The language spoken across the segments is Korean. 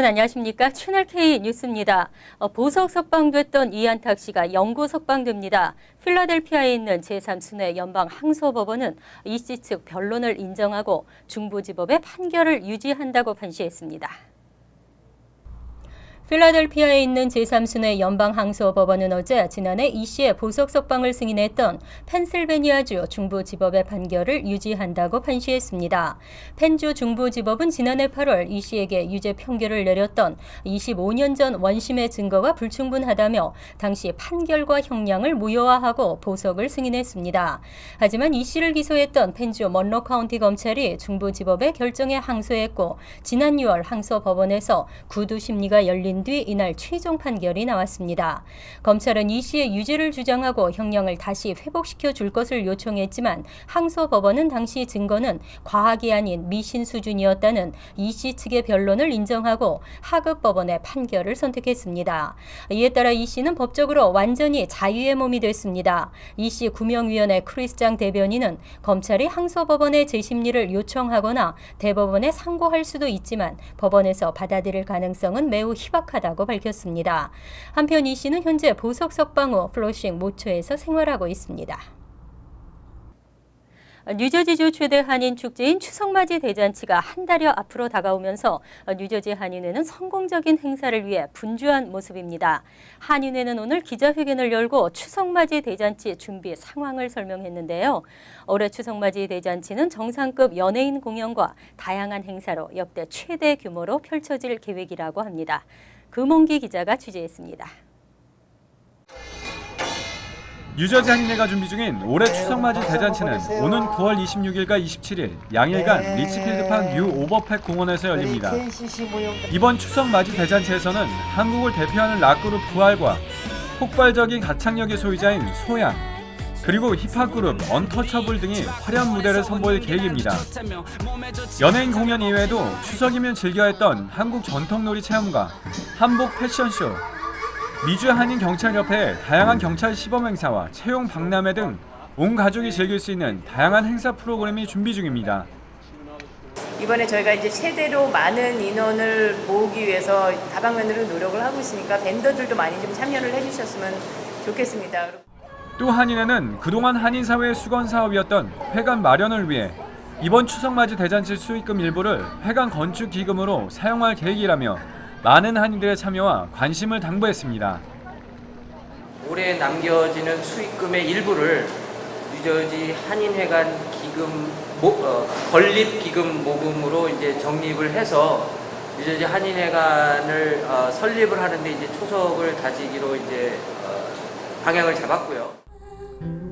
안녕하십니까. 채널K 뉴스입니다. 보석 석방됐던 이안탁 씨가 영구 석방됩니다. 필라델피아에 있는 제3순회 연방항소법원은 이 씨 측 변론을 인정하고 중부지법의 판결을 유지한다고 판시했습니다. 필라델피아에 있는 제3순회 연방항소법원은 어제 지난해 이 씨의 보석 석방을 승인했던 펜실베니아주 중부지법의 판결을 유지한다고 판시했습니다. 펜주 중부지법은 지난해 8월 이 씨에게 유죄 판결을 내렸던 25년 전 원심의 증거가 불충분하다며 당시 판결과 형량을 무효화하고 보석을 승인했습니다. 하지만 이 씨를 기소했던 펜주 먼로 카운티 검찰이 중부지법의 결정에 항소했고 지난 6월 항소법원에서 구두 심리가 열린 뒤 이날 최종 판결이 나왔습니다. 검찰은 이 씨의 유죄를 주장하고 형량을 다시 회복시켜 줄 것을 요청했지만 항소법원은 당시 증거는 과학이 아닌 미신 수준이었다는 이 씨 측의 변론을 인정하고 하급법원의 판결을 선택했습니다. 이에 따라 이 씨는 법적으로 완전히 자유의 몸이 됐습니다. 이 씨 구명위원회 크리스장 대변인은 검찰이 항소법원의 재심리를 요청하거나 대법원에 상고할 수도 있지만 법원에서 받아들일 가능성은 매우 희박하다고 밝혔습니다. 한편 이 씨는 현재 보석 석방 후 플러싱 모처에서 생활하고 있습니다. 뉴저지주 최대 한인 축제인 추석맞이 대잔치가 한 달여 앞으로 다가오면서 뉴저지 한인회는 성공적인 행사를 위해 분주한 모습입니다. 한인회는 오늘 기자회견을 열고 추석맞이 대잔치 준비 상황을 설명했는데요. 올해 추석맞이 대잔치는 정상급 연예인 공연과 다양한 행사로 역대 최대 규모로 펼쳐질 계획이라고 합니다. 금홍기 기자가 취재했습니다. 뉴저지 한인회가 준비 중인 올해 추석맞이 대잔치는 오는 9월 26일과 27일 양일간 리치필드판 뉴 오버팩 공원에서 열립니다. 이번 추석맞이 대잔치에서는 한국을 대표하는 락그룹 부활과 폭발적인 가창력의 소유자인 소양, 그리고 힙합 그룹 언터처블 등이 화려한 무대를 선보일 계획입니다. 연예인 공연 이외에도 추석이면 즐겨 했던 한국 전통놀이 체험과 한복 패션쇼, 미주 한인 경찰협회의 다양한 경찰 시범 행사와 채용 박람회 등 온 가족이 즐길 수 있는 다양한 행사 프로그램이 준비 중입니다. 이번에 저희가 이제 최대로 많은 인원을 모으기 위해서 다방면으로 노력을 하고 있으니까 밴더들도 많이 좀 참여를 해주셨으면 좋겠습니다. 또 한인회는 그동안 한인사회의 수건 사업이었던 회관 마련을 위해 이번 추석맞이 대잔치 수익금 일부를 회관 건축 기금으로 사용할 계획이라며 많은 한인들의 참여와 관심을 당부했습니다. 올해 남겨지는 수익금의 일부를 뉴저지 한인회관 기금 건립 기금 모금으로 이제 적립을 해서 뉴저지 한인회관을 설립을 하는데 이제 초석을 다지기로 이제 방향을 잡았고요.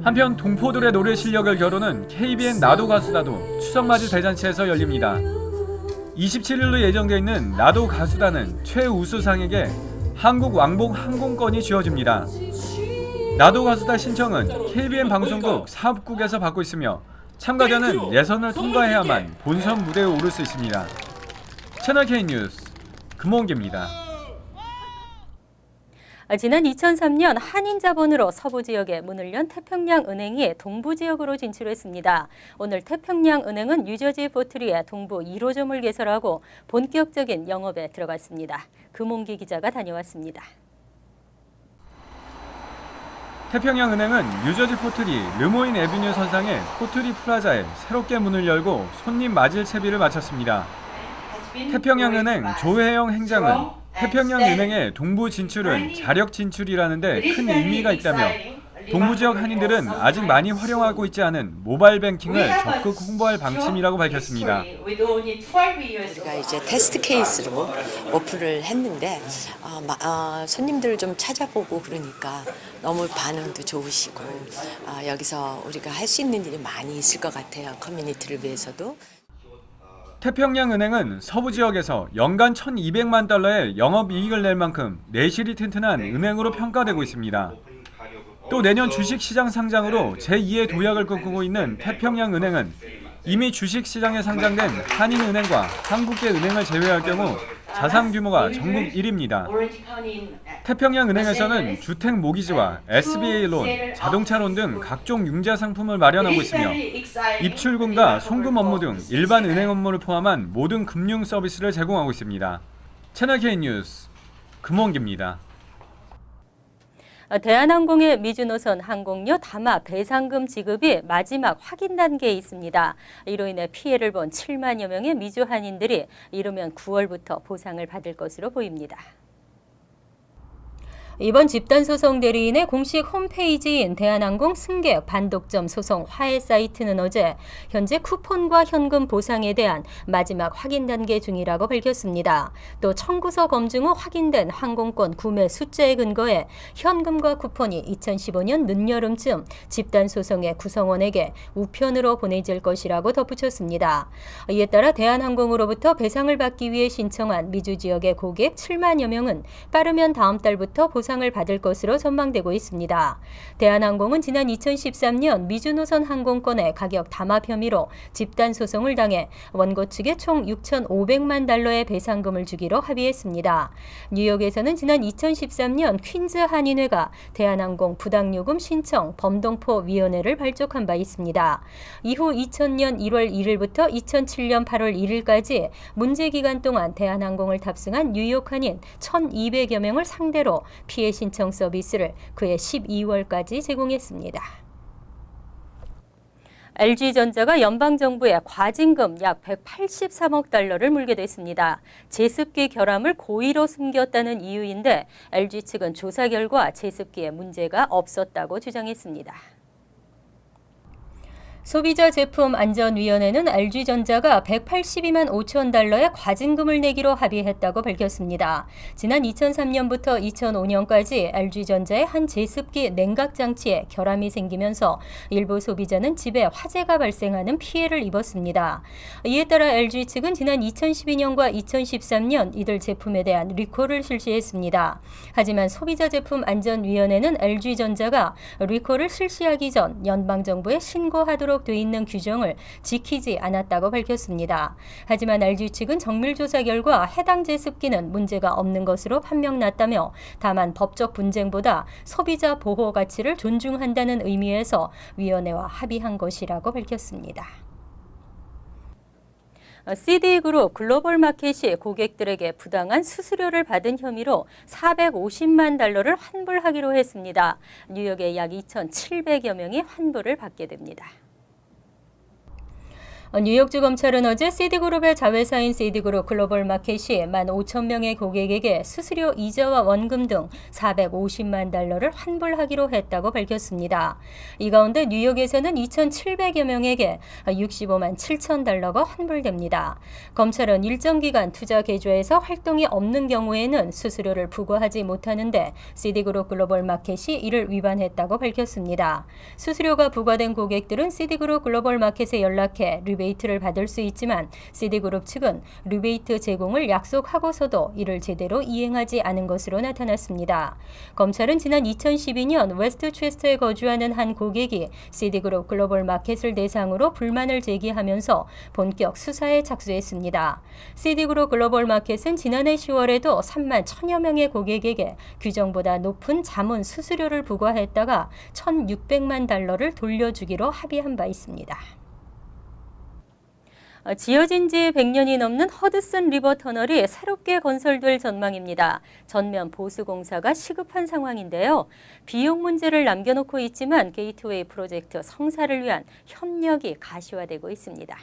한편 동포들의 노래 실력을 겨루는 KBN 나도 가수다도 추석맞이 대잔치에서 열립니다. 27일로 예정되어 있는 나도 가수다는 최우수상에게 한국 왕복 항공권이 주어집니다. 나도 가수다 신청은 KBN 방송국 사업국에서 받고 있으며 참가자는 예선을 통과해야만 본선 무대에 오를 수 있습니다. 채널K 뉴스 금홍기입니다. 지난 2003년 한인 자본으로 서부 지역에 문을 연 태평양은행이 동부 지역으로 진출했습니다. 오늘 태평양은행은 뉴저지 포트리에 동부 1호점을 개설하고 본격적인 영업에 들어갔습니다. 금홍기 기자가 다녀왔습니다. 태평양은행은 뉴저지 포트리 르모인 애비뉴 선상의 포트리 플라자에 새롭게 문을 열고 손님 맞을 채비를 마쳤습니다. 태평양은행 조혜영 행장은 태평양은행의 동부 진출은 자력 진출이라는 데 큰 의미가 있다며 동부 지역 한인들은 아직 많이 활용하고 있지 않은 모바일 뱅킹을 적극 홍보할 방침이라고 밝혔습니다. 우리가 이제 테스트 케이스로 오픈을 했는데 손님들을 좀 찾아보고 그러니까 너무 반응도 좋으시고 여기서 우리가 할 수 있는 일이 많이 있을 것 같아요. 커뮤니티를 위해서도. 태평양은행은 서부 지역에서 연간 1,200만 달러의 영업이익을 낼 만큼 내실이 튼튼한 은행으로 평가되고 있습니다. 또 내년 주식시장 상장으로 제2의 도약을 꿈꾸고 있는 태평양은행은 이미 주식시장에 상장된 한인은행과 한국계 은행을 제외할 경우 자산 규모가 전국 1위입니다. 태평양은행에서는 주택 모기지와 SBA 론, 자동차론 등 각종 융자 상품을 마련하고 있으며 입출금과 송금 업무 등 일반 은행 업무를 포함한 모든 금융 서비스를 제공하고 있습니다. 채널K 뉴스 금원기입니다. 대한항공의 미주노선 항공료 담화 배상금 지급이 마지막 확인 단계에 있습니다. 이로 인해 피해를 본 7만여 명의 미주 한인들이 이르면 9월부터 보상을 받을 것으로 보입니다. 이번 집단소송 대리인의 공식 홈페이지인 대한항공 승객 반독점 소송 화해 사이트는 어제 현재 쿠폰과 현금 보상에 대한 마지막 확인 단계 중이라고 밝혔습니다. 또 청구서 검증 후 확인된 항공권 구매 숫자에 근거해 현금과 쿠폰이 2015년 늦여름쯤 집단소송의 구성원에게 우편으로 보내질 것이라고 덧붙였습니다. 이에 따라 대한항공으로부터 배상을 받기 위해 신청한 미주 지역의 고객 7만여 명은 빠르면 다음 달부터 보상을 받을 것으로 전망되고 있습니다. 대한항공은 지난 2013년 미주노선 항공권의 가격 담합 혐의로 집단 소송을 당해 원고 측에 총 6,500만 달러의 배상금을 주기로 합의했습니다. 뉴욕에서는 지난 2013년 퀸즈 한인회가 대한항공 부당요금 신청 범동포 위원회를 발족한 바 있습니다. 이후 2000년 1월 1일부터 2007년 8월 1일까지 문제 기간 동안 대한항공을 탑승한 뉴욕 한인 1,200여 명을 상대로 피해 신청 서비스를 그해 12월까지 제공했습니다. LG전자가 연방정부에 과징금 약 183억 달러를 물게 됐습니다. 제습기 결함을 고의로 숨겼다는 이유인데 LG 측은 조사 결과 제습기에 문제가 없었다고 주장했습니다. 소비자제품안전위원회는 LG전자가 182만 5천 달러의 과징금을 내기로 합의했다고 밝혔습니다. 지난 2003년부터 2005년까지 LG전자의 한 제습기 냉각장치에 결함이 생기면서 일부 소비자는 집에 화재가 발생하는 피해를 입었습니다. 이에 따라 LG 측은 지난 2012년과 2013년 이들 제품에 대한 리콜을 실시했습니다. 하지만 소비자제품안전위원회는 LG전자가 리콜을 실시하기 전 연방정부에 신고하도록 돼 있는 규정을 지키지 않았다고 밝혔습니다. 하지만 LG 측은 정밀조사 결과 해당 제습기는 문제가 없는 것으로 판명났다며 다만 법적 분쟁보다 소비자 보호 가치를 존중한다는 의미에서 위원회와 합의한 것이라고 밝혔습니다. CD그룹 글로벌 마켓이 고객들에게 부당한 수수료를 받은 혐의로 450만 달러를 환불하기로 했습니다. 뉴욕의 약 2,700여 명이 환불을 받게 됩니다. 뉴욕주 검찰은 어제 CD그룹의 자회사인 CD그룹 글로벌 마켓이 15,000명의 고객에게 수수료 이자와 원금 등 450만 달러를 환불하기로 했다고 밝혔습니다. 이 가운데 뉴욕에서는 2,700여 명에게 65만 7천 달러가 환불됩니다. 검찰은 일정 기간 투자 계좌에서 활동이 없는 경우에는 수수료를 부과하지 못하는데 CD그룹 글로벌 마켓이 이를 위반했다고 밝혔습니다. 수수료가 부과된 고객들은 CD그룹 글로벌 마켓에 연락해 리베이트를 받을 수 있지만 CD그룹 측은 리베이트 제공을 약속하고서도 이를 제대로 이행하지 않은 것으로 나타났습니다. 검찰은 지난 2012년 웨스트체스터에 거주하는 한 고객이 CD그룹 글로벌 마켓을 대상으로 불만을 제기하면서 본격 수사에 착수했습니다. CD그룹 글로벌 마켓은 지난해 10월에도 3만 1,000여 명의 고객에게 규정보다 높은 자문 수수료를 부과했다가 1,600만 달러를 돌려주기로 합의한 바 있습니다. 지어진 지 100년이 넘는 허드슨 리버 터널이 새롭게 건설될 전망입니다. 전면 보수 공사가 시급한 상황인데요. 비용 문제를 남겨놓고 있지만 게이트웨이 프로젝트 성사를 위한 협력이 가시화되고 있습니다.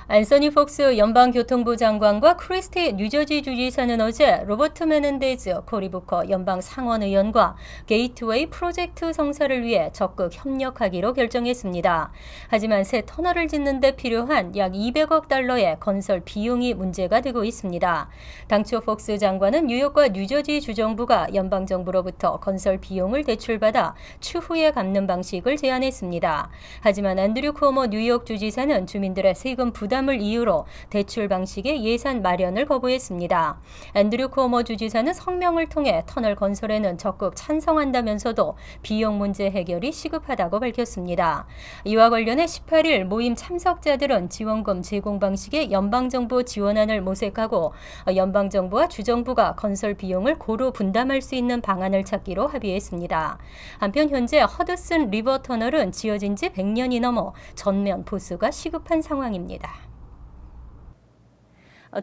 앤서니 폭스 연방교통부 장관과 크리스티 뉴저지 주지사는 어제 로버트 메넨데즈 코리 부커 연방 상원의원과 게이트웨이 프로젝트 성사를 위해 적극 협력하기로 결정했습니다. 하지만 새 터널을 짓는 데 필요한 약 200억 달러의 건설 비용이 문제가 되고 있습니다. 당초 폭스 장관은 뉴욕과 뉴저지 주정부가 연방정부로부터 건설 비용을 대출받아 추후에 갚는 방식을 제안했습니다. 하지만 앤드류 쿠오모 뉴욕 주지사는 주민들의 세금 부담을 이유로 대출 방식의 예산 마련을 거부했습니다. 앤드류 쿠오모 주지사는 성명을 통해 터널 건설에는 적극 찬성한다면서도 비용 문제 해결이 시급하다고 밝혔습니다. 이와 관련해 18일 모임 참석자들은 지원금 제공 방식의 연방정부 지원안을 모색하고 연방정부와 주정부가 건설 비용을 고루 분담할 수 있는 방안을 찾기로 합의했습니다. 한편 현재 허드슨 리버 터널은 지어진 지 100년이 넘어 전면 보수가 시급한 상황입니다.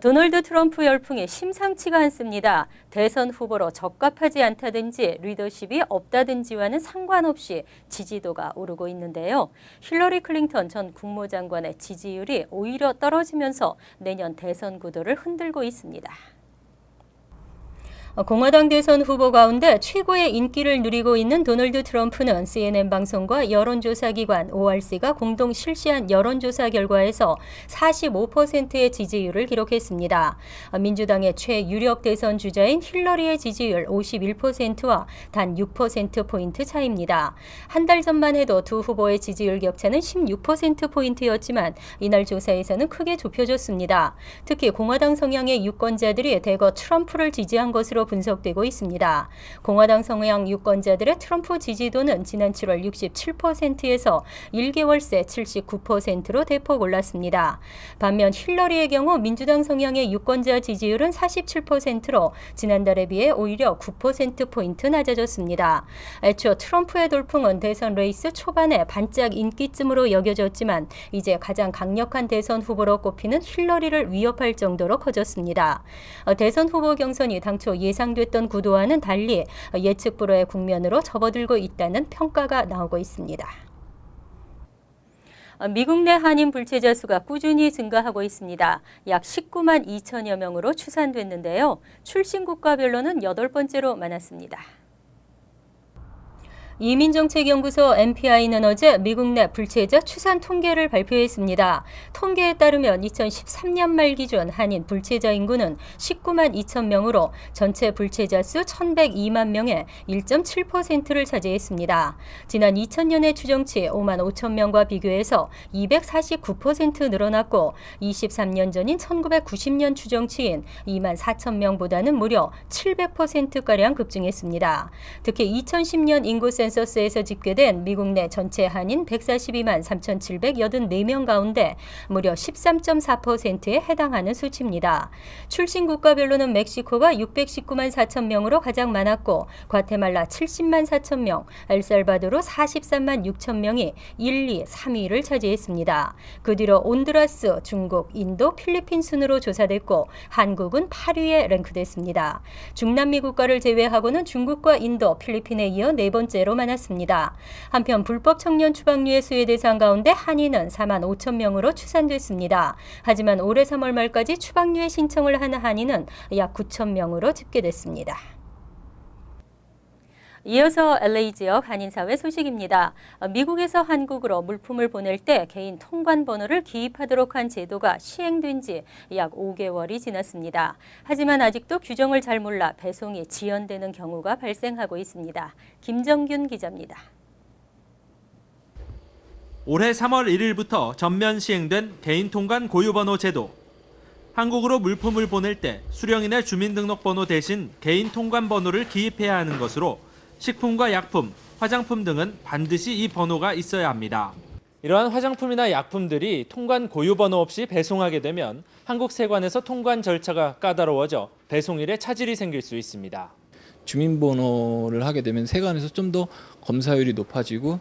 도널드 트럼프 열풍이 심상치가 않습니다. 대선 후보로 적합하지 않다든지 리더십이 없다든지와는 상관없이 지지도가 오르고 있는데요. 힐러리 클린턴 전 국무장관의 지지율이 오히려 떨어지면서 내년 대선 구도를 흔들고 있습니다. 공화당 대선 후보 가운데 최고의 인기를 누리고 있는 도널드 트럼프는 CNN 방송과 여론조사기관 ORC가 공동 실시한 여론조사 결과에서 45%의 지지율을 기록했습니다. 민주당의 최유력 대선 주자인 힐러리의 지지율 51%와 단 6%포인트 차이입니다. 한 달 전만 해도 두 후보의 지지율 격차는 16%포인트였지만 이날 조사에서는 크게 좁혀졌습니다. 특히 공화당 성향의 유권자들이 대거 트럼프를 지지한 것으로 분석되고 있습니다. 공화당 성향 유권자들의 트럼프 지지도는 지난 7월 67%에서 1개월 새 79%로 대폭 올랐습니다. 반면 힐러리의 경우 민주당 성향의 유권자 지지율은 47%로 지난달에 비해 오히려 9%포인트 낮아졌습니다. 애초 트럼프의 돌풍은 대선 레이스 초반에 반짝 인기쯤으로 여겨졌지만 이제 가장 강력한 대선 후보로 꼽히는 힐러리를 위협할 정도로 커졌습니다. 대선 후보 경선이 당초 예상됐던 구도와는 달리 예측 불허의 국면으로 접어들고 있다는 평가가 나오고 있습니다. 미국 내 한인 불체자 수가 꾸준히 증가하고 있습니다. 약 19만 2천여 명으로 추산됐는데요. 출신 국가별로는 8번째로 많았습니다. 이민정책연구소 MPI는 어제 미국 내 불체자 추산 통계를 발표했습니다. 통계에 따르면 2013년 말 기준 한인 불체자 인구는 19만 2천 명으로 전체 불체자 수 1,102만 명의 1.7%를 차지했습니다. 지난 2000년의 추정치 5만 5천 명과 비교해서 249% 늘어났고 23년 전인 1990년 추정치인 2만 4천 명보다는 무려 700%가량 급증했습니다. 특히 2010년 인구 센서스에서 집계된 미국 내 전체 한인 142만 3,784명 가운데 무려 13.4%에 해당하는 수치입니다. 출신 국가별로는 멕시코가 619만 4천 명으로 가장 많았고 과테말라 70만 4천 명, 엘살바도르 43만 6천 명이 1, 2, 3위를 차지했습니다. 그 뒤로 온두라스, 중국, 인도, 필리핀 순으로 조사됐고 한국은 8위에 랭크됐습니다. 중남미 국가를 제외하고는 중국과 인도, 필리핀에 이어 네 번째로 많았습니다. 한편 불법 청년 추방류의 수혜 대상 가운데 한인은 4만 5천 명으로 추산됐습니다. 하지만 올해 3월 말까지 추방류의 신청을 한 한인은 약 9천 명으로 집계됐습니다. 이어서 LA 지역 한인사회 소식입니다. 미국에서 한국으로 물품을 보낼 때 개인 통관번호를 기입하도록 한 제도가 시행된 지 약 5개월이 지났습니다. 하지만 아직도 규정을 잘 몰라 배송이 지연되는 경우가 발생하고 있습니다. 김정균 기자입니다. 올해 3월 1일부터 전면 시행된 개인 통관 고유번호 제도. 한국으로 물품을 보낼 때 수령인의 주민등록번호 대신 개인 통관번호를 기입해야 하는 것으로 식품과 약품, 화장품 등은 반드시 이 번호가 있어야 합니다. 이러한 화장품이나 약품들이 통관 고유번호 없이 배송하게 되면 한국 세관에서 통관 절차가 까다로워져 배송일에 차질이 생길 수 있습니다. 주민번호를 하게 되면 세관에서 좀 더 검사율이 높아지고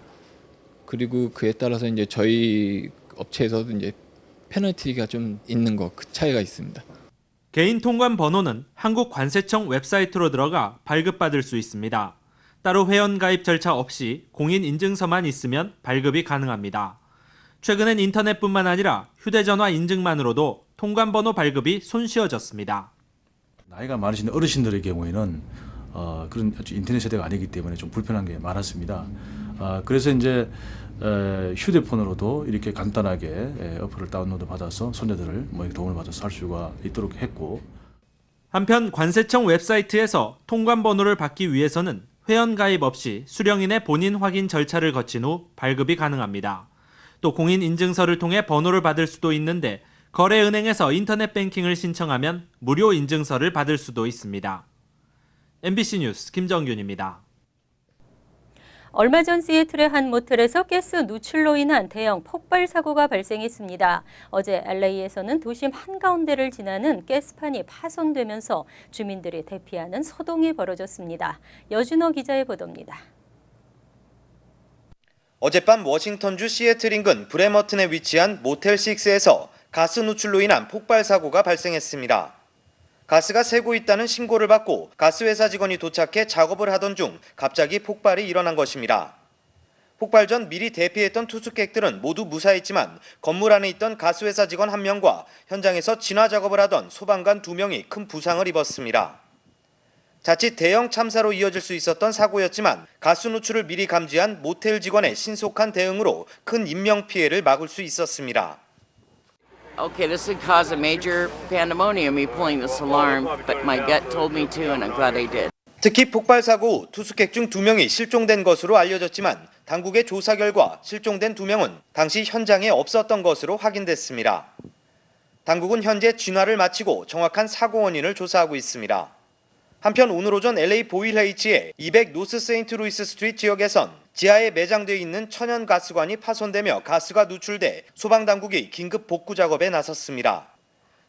그리고 그에 따라서 이제 저희 업체에서도 이제 페널티가 좀 있는 거 그 차이가 있습니다. 개인 통관 번호는 한국 관세청 웹사이트로 들어가 발급받을 수 있습니다. 따로 회원 가입 절차 없이 공인 인증서만 있으면 발급이 가능합니다. 최근엔 인터넷뿐만 아니라 휴대전화 인증만으로도 통관번호 발급이 손쉬워졌습니다. 나이가 많으신 어르신들의 경우에는 그런 인터넷 세대가 아니기 때문에 좀 불편한 게 많았습니다. 그래서 이제 휴대폰으로도 이렇게 간단하게 어플을 다운로드 받아서 손자들을 도움을 받아서 할 수가 있도록 했고, 한편 관세청 웹사이트에서 통관번호를 받기 위해서는 회원 가입 없이 수령인의 본인 확인 절차를 거친 후 발급이 가능합니다. 또 공인 인증서를 통해 번호를 받을 수도 있는데 거래은행에서 인터넷 뱅킹을 신청하면 무료 인증서를 받을 수도 있습니다. MBC 뉴스 김정균입니다. 얼마 전 시애틀의 한 모텔에서 가스 누출로 인한 대형 폭발 사고가 발생했습니다. 어제 LA에서는 도심 한가운데를 지나는 가스판이 파손되면서 주민들이 대피하는 소동이 벌어졌습니다. 여준호 기자의 보도입니다. 어젯밤 워싱턴주 시애틀 인근 브레머튼에 위치한 모텔 6에서 가스 누출로 인한 폭발 사고가 발생했습니다. 가스가 새고 있다는 신고를 받고 가스회사 직원이 도착해 작업을 하던 중 갑자기 폭발이 일어난 것입니다. 폭발 전 미리 대피했던 투숙객들은 모두 무사했지만 건물 안에 있던 가스회사 직원 1명과 현장에서 진화 작업을 하던 소방관 2명이 큰 부상을 입었습니다. 자칫 대형 참사로 이어질 수 있었던 사고였지만 가스 누출을 미리 감지한 모텔 직원의 신속한 대응으로 큰 인명 피해를 막을 수 있었습니다. Okay, this would cause a major pandemonium, me pulling this alarm, but my gut told me to, and I'm glad I did. 특히 폭발 사고 후 투숙객 중 2명이 실종된 것으로 알려졌지만 당국의 조사 결과 실종된 2명은 당시 현장에 없었던 것으로 확인됐습니다. 당국은 현재 진화를 마치고 정확한 사고 원인을 조사하고 있습니다. 한편 오늘 오전 LA 보일 헤이츠의 200 노스 세인트 루이스 스트리트 지역에선 지하에 매장되어 있는 천연 가스관이 파손되며 가스가 누출돼 소방당국이 긴급 복구 작업에 나섰습니다.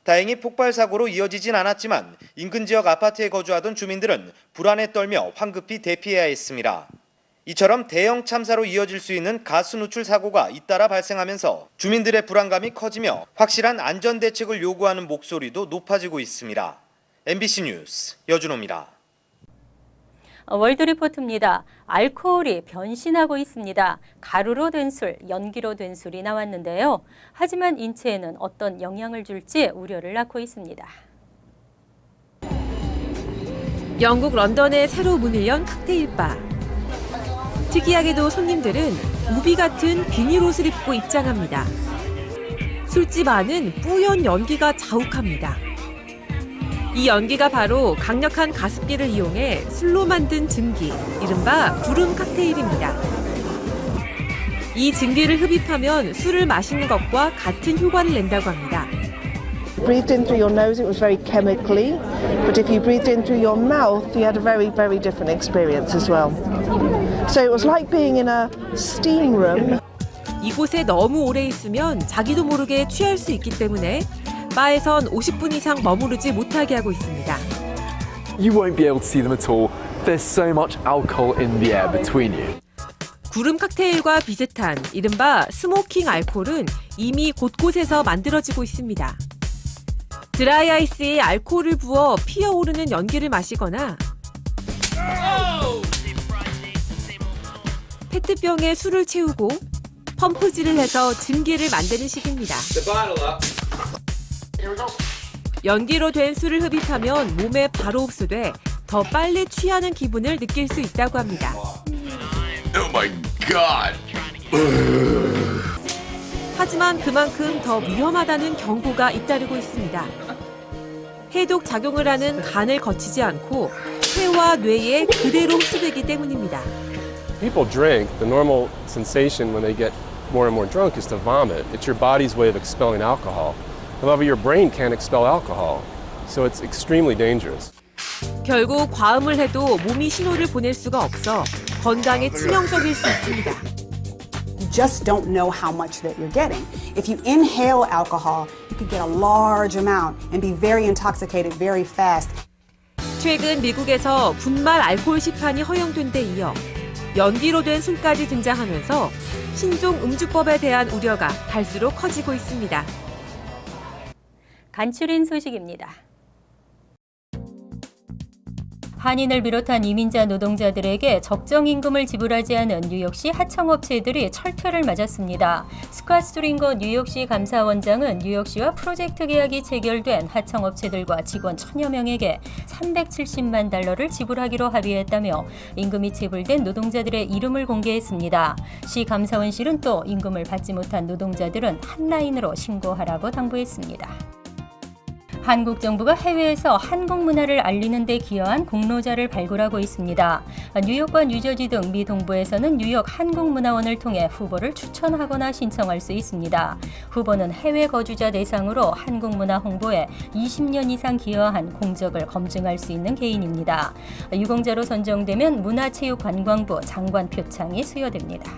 다행히 폭발 사고로 이어지진 않았지만 인근 지역 아파트에 거주하던 주민들은 불안에 떨며 황급히 대피해야 했습니다. 이처럼 대형 참사로 이어질 수 있는 가스 누출 사고가 잇따라 발생하면서 주민들의 불안감이 커지며 확실한 안전 대책을 요구하는 목소리도 높아지고 있습니다. MBC 뉴스 여준호입니다. 월드리포트입니다. 알코올이 변신하고 있습니다. 가루로 된 술, 연기로 된 술이 나왔는데요. 하지만 인체에는 어떤 영향을 줄지 우려를 낳고 있습니다. 영국 런던에 새로 문을 연 칵테일바. 특이하게도 손님들은 우비 같은 비닐 옷을 입고 입장합니다. 술집 안은 뿌연 연기가 자욱합니다. 이 연기가 바로 강력한 가습기를 이용해 술로 만든 증기, 이른바 구름 칵테일입니다. 이 증기를 흡입하면 술을 마시는 것과 같은 효과를 낸다고 합니다. Breathed in through your nose, it was very chemically, but if you breathed in through your mouth, you had a very, very different experience as well. So it was like being in a steam room. 이곳에 너무 오래 있으면 자기도 모르게 취할 수 있기 때문에 바에선 50분 이상 머무르지 못하게 하고 있습니다. You won't be able to see them at all. There's so much alcohol in the air between you. 구름 칵테일과 비슷한 이른바 스모킹 알코올은 이미 곳곳에서 만들어지고 있습니다. 드라이 아이스에 알코올을 부어 피어오르는 연기를 마시거나 페트병에 술을 채우고 펌프질을 해서 증기를 만드는 식입니다. 연기로 된 술을 흡입하면 몸에 바로 흡수돼 더 빨리 취하는 기분을 느낄 수 있다고 합니다. Oh my God. 하지만 그만큼 더 위험하다는 경고가 잇따르고 있습니다. 해독 작용을 하는 간을 거치지 않고 폐와 뇌에 그대로 흡수되기 때문입니다. People drink, the normal sensation when they get more and more drunk is to vomit. It's your body's way of expelling alcohol. However, your brain can't expel alcohol, so it's extremely dangerous. 결국 과음을 해도 몸이 신호를 보낼 수가 없어 건강에 치명적일 수 있습니다. You just don't know how much that you're getting. If you inhale alcohol, you could get a large amount and be very intoxicated very fast. 최근 미국에서 분말 알코올 시판이 허용된 데 이어 연기로 된 술까지 등장하면서 신종 음주법에 대한 우려가 갈수록 커지고 있습니다. 간추린 소식입니다. 한인을 비롯한 이민자 노동자들에게 적정 임금을 지불하지 않은 뉴욕시 하청업체들이 철퇴를 맞았습니다. 스캇 스트링거 뉴욕시 감사원장은 뉴욕시와 프로젝트 계약이 체결된 하청업체들과 직원 1000여 명에게 $370만 달러를 지불하기로 합의했다며 임금이 체불된 노동자들의 이름을 공개했습니다. 시 감사원실은 또 임금을 받지 못한 노동자들은 핫라인으로 신고하라고 당부했습니다. 한국 정부가 해외에서 한국 문화를 알리는 데 기여한 공로자를 발굴하고 있습니다. 뉴욕과 뉴저지 등 미 동부에서는 뉴욕 한국문화원을 통해 후보를 추천하거나 신청할 수 있습니다. 후보는 해외 거주자 대상으로 한국 문화 홍보에 20년 이상 기여한 공적을 검증할 수 있는 개인입니다. 유공자로 선정되면 문화체육관광부 장관 표창이 수여됩니다.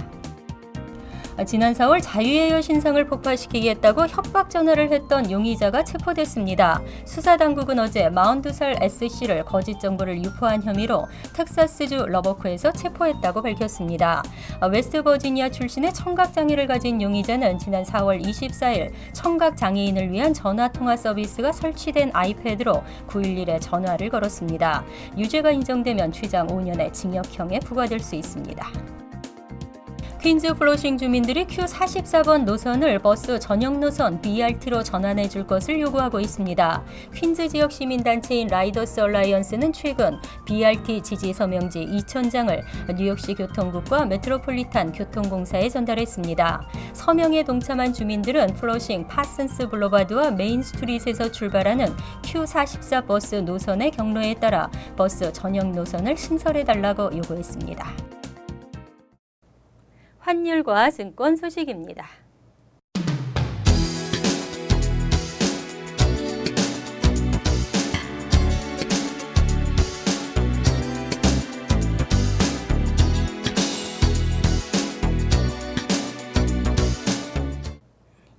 지난 4월 자유의 여신상을 폭파시키겠다고 협박 전화를 했던 용의자가 체포됐습니다. 수사당국은 어제 42살 S씨를 거짓 정보를 유포한 혐의로 텍사스주 러버크에서 체포했다고 밝혔습니다. 웨스트버지니아 출신의 청각장애를 가진 용의자는 지난 4월 24일 청각장애인을 위한 전화통화 서비스가 설치된 아이패드로 911에 전화를 걸었습니다. 유죄가 인정되면 최장 5년의 징역형에 부과될 수 있습니다. 퀸즈 플러싱 주민들이 Q44번 노선을 버스 전용 노선 BRT로 전환해 줄 것을 요구하고 있습니다. 퀸즈 지역 시민단체인 라이더스 얼라이언스는 최근 BRT 지지 서명지 2,000장을 뉴욕시 교통국과 메트로폴리탄 교통공사에 전달했습니다. 서명에 동참한 주민들은 플러싱 파슨스 블로바드와 메인 스트릿에서 출발하는 Q44 버스 노선의 경로에 따라 버스 전용 노선을 신설해달라고 요구했습니다. 환율과 증권 소식입니다.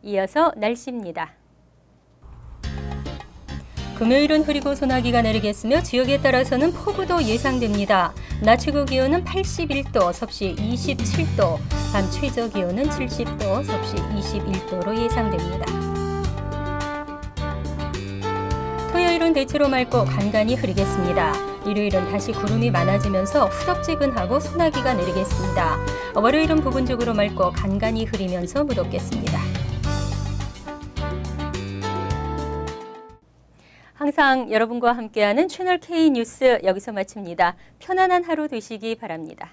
이어서 날씨입니다. 금요일은 흐리고 소나기가 내리겠으며 지역에 따라서는 폭우도 예상됩니다. 낮 최고 기온은 81도, 섭씨 27도, 밤 최저 기온은 70도, 섭씨 21도로 예상됩니다. 토요일은 대체로 맑고 간간히 흐리겠습니다. 일요일은 다시 구름이 많아지면서 후덥지근하고 소나기가 내리겠습니다. 월요일은 부분적으로 맑고 간간히 흐리면서 무덥겠습니다. 항상 여러분과 함께하는 채널 K 뉴스 여기서 마칩니다. 편안한 하루 되시기 바랍니다.